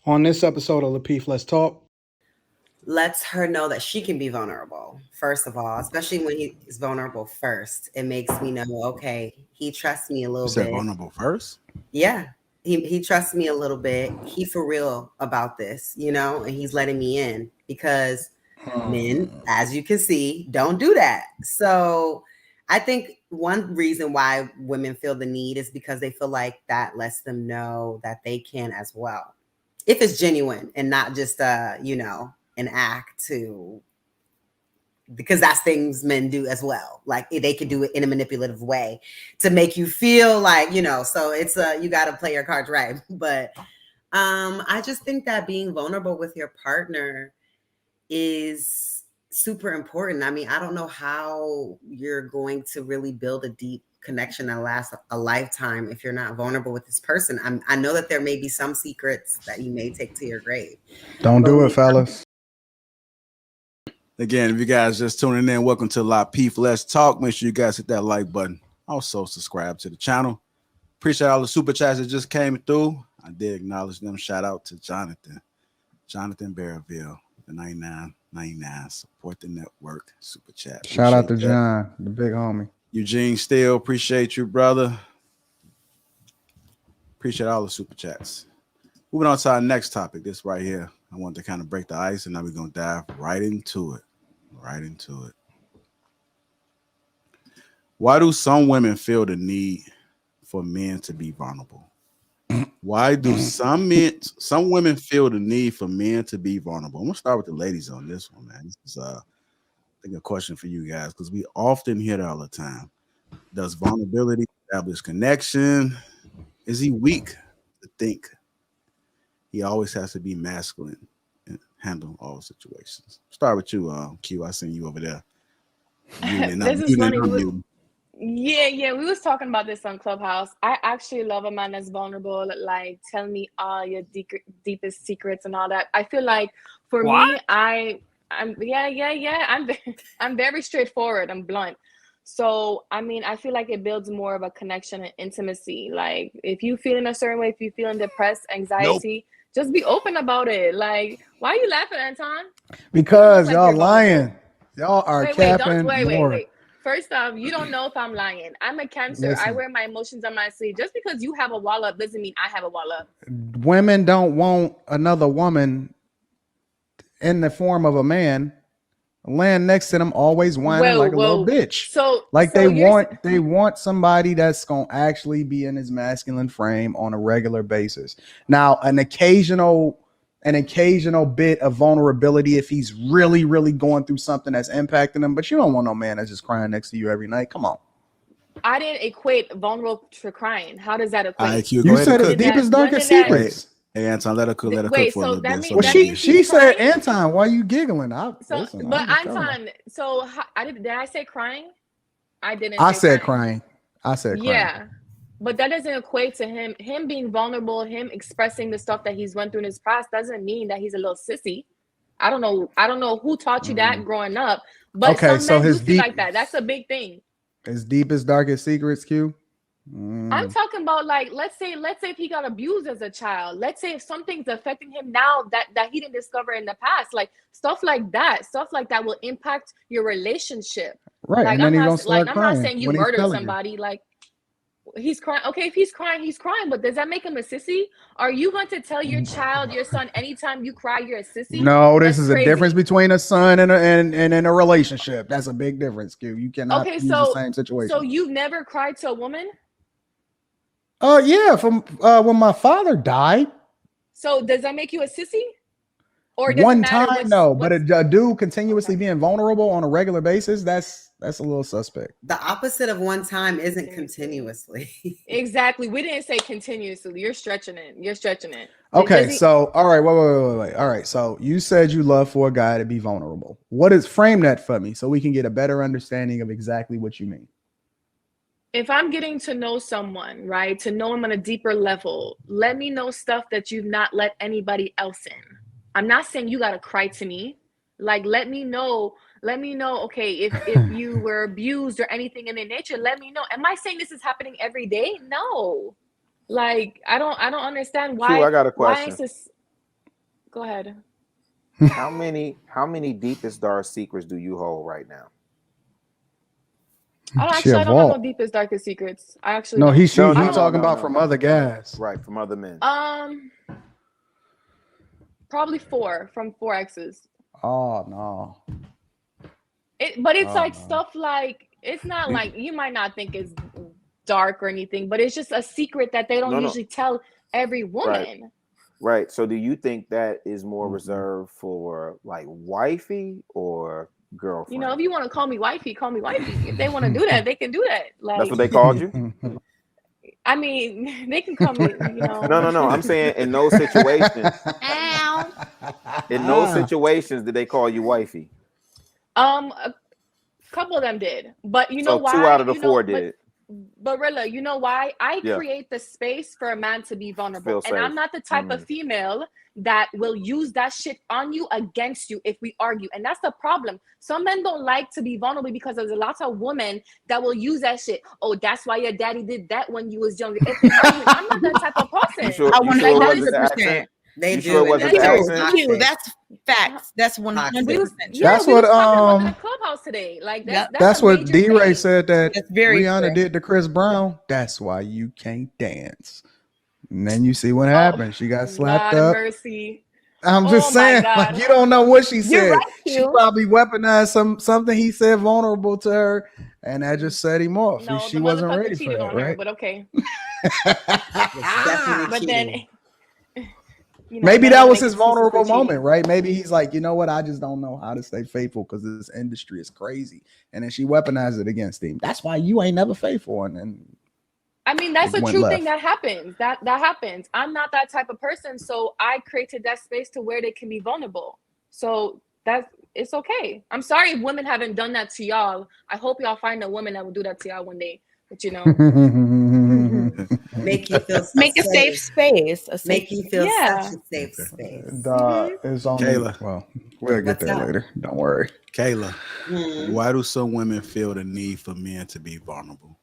On this episode of Lapeef, Let's Talk. Lets her know that she can be vulnerable, first of all, especially when he's vulnerable first. It makes me know, okay, he trusts me a little You said bit. vulnerable first? Yeah. He trusts me a little bit. He for real about this, and he's letting me in because men, as you can see, don't do that. So I think one reason why women feel the need is because they feel like that lets them know that they can as well. If it's genuine and not just an act to, because that's things men do as well. Like they could do it in a manipulative way to make you feel like, so it's you got to play your cards right. But I just think that being vulnerable with your partner is super important. I mean, I don't know how you're going to really build a deep connection that lasts a lifetime if you're not vulnerable with this person. I know that there may be some secrets that you may take to your grave. Don't do it, fellas. Again, if you guys just tuning in, welcome to Lapeef Let's Talk. Make sure you guys hit that like button. Also, subscribe to the channel. Appreciate all the super chats that just came through. I did acknowledge them. Shout out to Jonathan Barreville, the 99.99 support the network super chat. Appreciate Shout out to that. John, the big homie. Eugene Steele, appreciate you, brother. Appreciate all the super chats. Moving on to our next topic, this right here. I want to kind of break the ice, and now we're going to dive right into it. Why do some women feel the need for men to be vulnerable? Why do some women feel the need for men to be vulnerable? I'm going to start with the ladies on this one, man. This is I think a question for you guys, because we often hear that all the time. Does vulnerability establish connection? Is he weak to think he always has to be masculine and handle all situations? Start with you, Q. I seen you over there. This is funny. Yeah, we was talking about this on Clubhouse. I actually love a man that's vulnerable, like tell me all your deepest secrets and all that. I feel like for me, I'm very straightforward. I'm blunt. So I mean, I feel like it builds more of a connection and intimacy. Like if you feeling a certain way, if you feeling depressed, anxiety, just be open about it. Like, why are you laughing, Anton? Because y'all lying. Y'all are capping. Wait. First off, you don't know if I'm lying. I'm a Cancer. Listen. I wear my emotions on my sleeve. Just because you have a wall up doesn't mean I have a wall up. Women don't want another woman in the form of a man laying next to them, always whining like a little bitch. They want somebody that's gonna actually be in his masculine frame on a regular basis. Now, an occasional bit of vulnerability if he's really, really going through something that's impacting him, but you don't want no man that's just crying next to you every night. Come on. I didn't equate vulnerable to crying. How does that equate? You said it's deepest, darkest secrets. Hey, Anton, let her cook. Wait, for a little bit. Well, she said, Anton, why are you giggling? Anton, so did I say crying? I didn't. I said crying. Yeah. But that doesn't equate to him being vulnerable, him expressing the stuff that he's went through in his past doesn't mean that he's a little sissy. I don't know who taught you that growing up, but okay, some men do feel like that. That's a big thing. His deepest, darkest secrets, Q. I'm talking about, like, let's say if he got abused as a child. Let's say if something's affecting him now that he didn't discover in the past, like stuff like that will impact your relationship. Right, like, and then I'm not saying you murdered somebody. Like, he's crying. Okay, if he's crying, but does that make him a sissy? Are you going to tell your child, your son, anytime you cry, you're a sissy? No, this is crazy. A difference between a son and in a relationship. That's a big difference, Q. You cannot use the same situation. So you've never cried to a woman? Yeah, from when my father died. So does that make you a sissy? Or one time, no, but a dude continuously being vulnerable on a regular basis, that's a little suspect. The opposite of one time isn't continuously. Exactly. We didn't say continuously. You're stretching it. Okay, so all right, wait. All right, so you said you love for a guy to be vulnerable. Frame that for me so we can get a better understanding of exactly what you mean. If I'm getting to know someone, right, to know him on a deeper level, let me know stuff that you've not let anybody else in. I'm not saying you got to cry to me. Like, let me know, okay, if you were abused or anything in the nature, let me know. Am I saying this is happening every day? No. Like, I don't understand why. True, I got a question. Go ahead. How many deepest dark secrets do you hold right now? I don't have no deepest, darkest secrets. I actually no, don't. he's talking about from other guys. Right, from other men. Probably 4 from 4 exes. Oh no. But it's like stuff like, it's not like, you might not think it's dark or anything, but it's just a secret that they don't usually tell every woman. Right. So do you think that is more reserved for like wifey or girlfriend? You know, if you want to call me wifey, call me wifey. If they want to do that, they can do that. Like, that's what they called you? I mean, they can call me, you know. No. I'm saying in those situations. In those situations, did they call you wifey? A couple of them did, but you know why? 2 out of the 4 did. But Rilla, you know why? I create the space for a man to be vulnerable, and I'm not the type of female that will use that shit on you against you if we argue, and that's the problem. Some men don't like to be vulnerable because there's a lot of women that will use that shit. Oh, that's why your daddy did that when you was younger. If I'm not that type of person. I 100%. They you do. Sure it wasn't the that's facts. That's 100%. That's what in the clubhouse today. Like that's what D-Ray said that true. Rihanna did to Chris Brown. That's why you can't dance. And then you see what happened. She got slapped God up. Mercy. I'm just saying, like, you don't know what she said. Right, she probably weaponized something he said vulnerable to her, and that just set him off. No, she wasn't ready for that, right? Her, but okay. But then. You know, maybe that was his vulnerable moment, right? Maybe he's like, you know what? I just don't know how to stay faithful because this industry is crazy. And then she weaponized it against him. That's why you ain't never faithful. And then I mean, that's a true thing that happens. That happens. I'm not that type of person. So I created that space to where they can be vulnerable. So it's okay. I'm sorry if women haven't done that to y'all. I hope y'all find a woman that will do that to y'all one day. But you know, make you feel a safe space. Make you feel such a safe space. It's only Kayla. Well, we'll get there later. Don't worry. Kayla, why do some women feel the need for men to be vulnerable?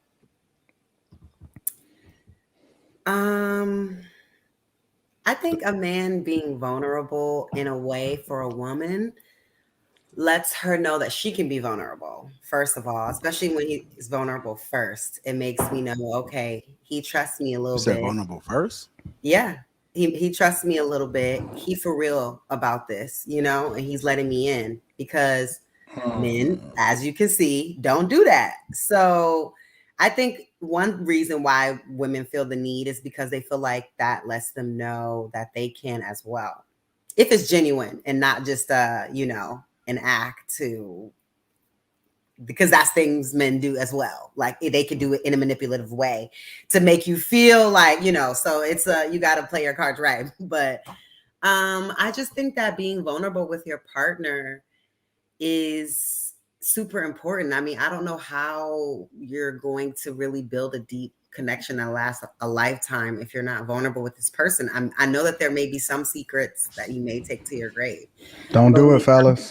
I think a man being vulnerable in a way for a woman lets her know that she can be vulnerable, first of all, especially when he's vulnerable first. It makes me know, okay, he trusts me a little bit. Vulnerable first? Yeah. He trusts me a little bit. He for real about this, you know, and he's letting me in because men, as you can see, don't do that. So I think one reason why women feel the need is because they feel like that lets them know that they can as well. If it's genuine and not just, you know, an act to, because that's things men do as well. Like they can do it in a manipulative way to make you feel like, you know, so it's you got to play your cards right. But I just think that being vulnerable with your partner is super important. I mean, I don't know how you're going to really build a deep connection that lasts a lifetime if you're not vulnerable with this person. I know that there may be some secrets that you may take to your grave. Don't do it, fellas.